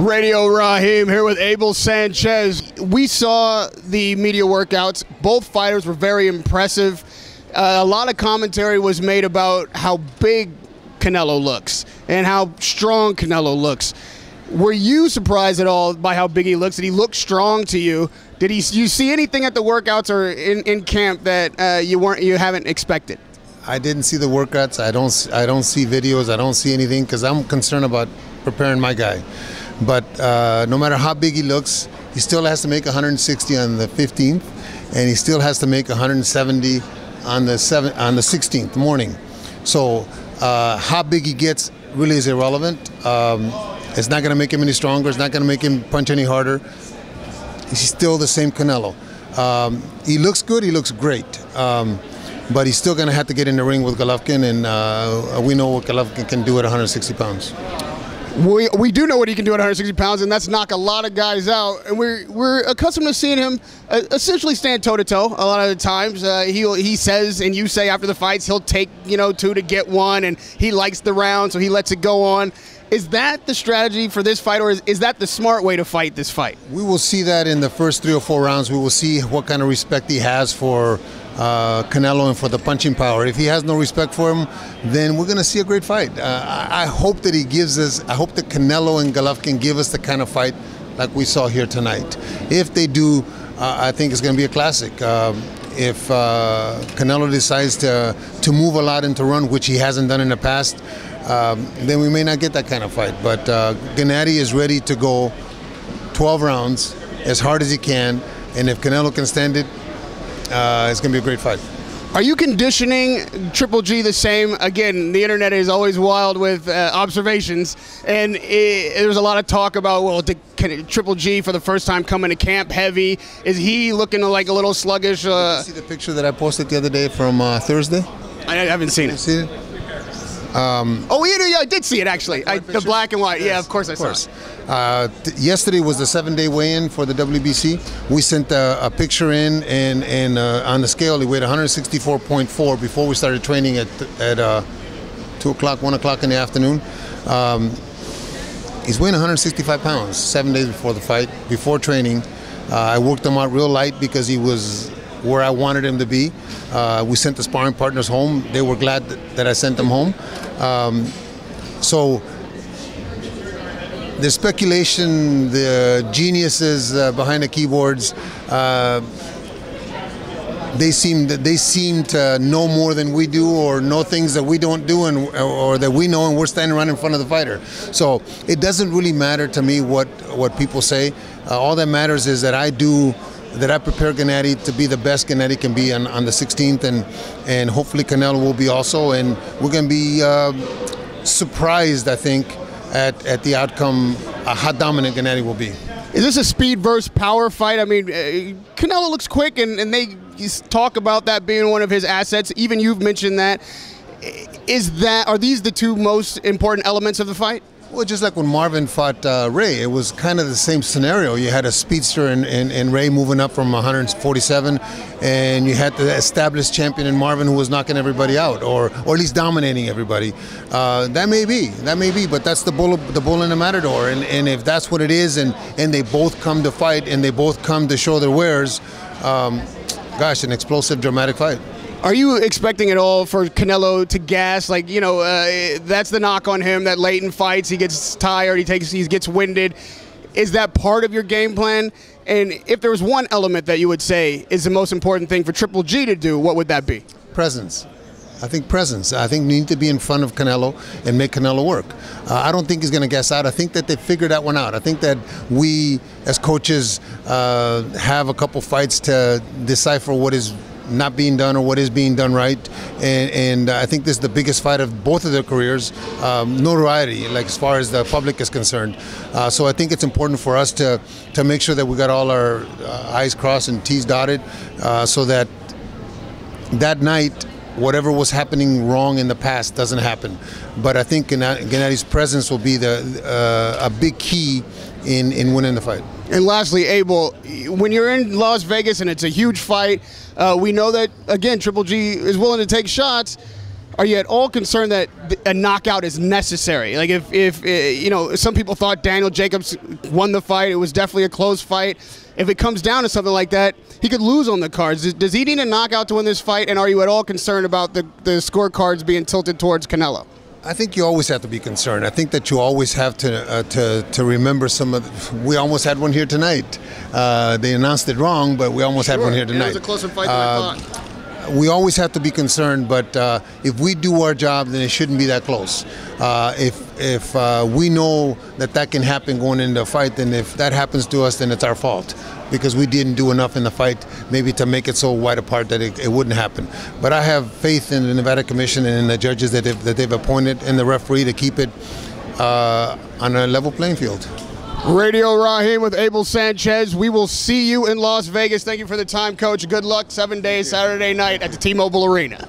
Radio Raheem here with Abel Sanchez. We saw the media workouts. Both fighters were very impressive. A lot of commentary was made about how big Canelo looks and how strong Canelo looks. Were you surprised at all by how big he looks? Did he look strong to you? Did you see anything at the workouts or in camp that you haven't expected? I didn't see the workouts. I don't see videos. I don't see anything because I'm concerned about preparing my guy. But no matter how big he looks, he still has to make 160 on the 15th, and he still has to make 170 on the 16th morning. So how big he gets really is irrelevant. It's not going to make him any stronger. It's not going to make him punch any harder. He's still the same Canelo. He looks good. He looks great. But he's still going to have to get in the ring with Golovkin, and we know what Golovkin can do at 160 pounds. We do know what he can do at 160 pounds, and that's knock a lot of guys out. And we're accustomed to seeing him essentially stand toe-to-toe a lot of the times. He says, and you say after the fights, he'll take two to get one, and he likes the round, so he lets it go on. Is that the strategy for this fight, or is that the smart way to fight this fight? We will see that in the first 3 or 4 rounds. We will see what kind of respect he has for Canelo and for the punching power. If he has no respect for him, then we're going to see a great fight. I hope that he gives us, I hope that Canelo and Golovkin give us the kind of fight like we saw here tonight. If they do, I think it's going to be a classic. If Canelo decides to move a lot and to run, which he hasn't done in the past, then we may not get that kind of fight. But Gennady is ready to go 12 rounds as hard as he can, and if Canelo can stand it, it's going to be a great fight. Are you conditioning Triple G the same? Again, the internet is always wild with observations, and there's a lot of talk about, well, Triple G for the first time coming to camp heavy. Is he looking like a little sluggish? Did you see the picture that I posted the other day from Thursday? I haven't seen it. You see it? Oh, yeah, I did see it actually. The black and white. Yes, yeah, of course I saw it. Yesterday was the 7-day weigh-in for the WBC. We sent a picture in, and on the scale he weighed 164.4 before we started training at 2 o'clock, 1 o'clock in the afternoon. He's weighing 165 pounds 7 days before the fight, before training. I worked him out real light because he was where I wanted him to be. We sent the sparring partners home. They were glad that I sent them home. So the speculation, the geniuses behind the keyboards, they seem to know more than we do, or know things that we don't do, or that we know, and we're standing right in front of the fighter. So it doesn't really matter to me what people say. All that matters is that I prepare Gennady to be the best Gennady can be on the 16th, and hopefully Canelo will be also, and we're going to be surprised, I think, at the outcome, how dominant Gennady will be. Is this a speed versus power fight? I mean, Canelo looks quick, and they talk about that being one of his assets. Even you've mentioned that. Are these the two most important elements of the fight? Well, just like when Marvin fought Ray, it was kind of the same scenario. You had a speedster in Ray moving up from 147, and you had the established champion in Marvin who was knocking everybody out, or at least dominating everybody. That may be, but that's the bull in the matador. And if that's what it is, and they both come to fight, and they both come to show their wares, gosh, an explosive, dramatic fight. Are you expecting at all for Canelo to gas? Like, that's the knock on him, that late in fights he gets tired, he gets winded. Is that part of your game plan? And if there was one element that you would say is the most important thing for Triple G to do, what would that be? Presence. I think presence. I think you need to be in front of Canelo and make Canelo work. I don't think he's going to gas out. I think that they figured that one out. I think that we, as coaches, have a couple fights to decipher what is not being done or what is being done right, and I think this is the biggest fight of both of their careers, notoriety, like as far as the public is concerned. So I think it's important for us to make sure that we got all our I's crossed and T's dotted, so that night, whatever was happening wrong in the past doesn't happen. But I think Gennady's presence will be a big key in winning the fight. And lastly, Abel, when you're in Las Vegas and it's a huge fight, we know that, again, Triple G is willing to take shots. Are you at all concerned that a knockout is necessary? Like if you know, some people thought Daniel Jacobs won the fight. It was definitely a close fight. If it comes down to something like that, he could lose on the cards. Does he need a knockout to win this fight? And are you at all concerned about the scorecards being tilted towards Canelo? I think you always have to be concerned. I think that you always have to remember some of. We almost had one here tonight. They announced it wrong, but we almost had one here tonight. It was a closer fight than I thought. We always have to be concerned, but if we do our job, then it shouldn't be that close. If we know that can happen going into a fight, then if that happens to us, then it's our fault, because we didn't do enough in the fight maybe to make it so wide apart that it wouldn't happen. But I have faith in the Nevada Commission and in the judges that they've appointed and the referee to keep it on a level playing field. Radio Raheem with Abel Sanchez. We will see you in Las Vegas. Thank you for the time, Coach. Good luck 7 days, Saturday night at the T-Mobile Arena.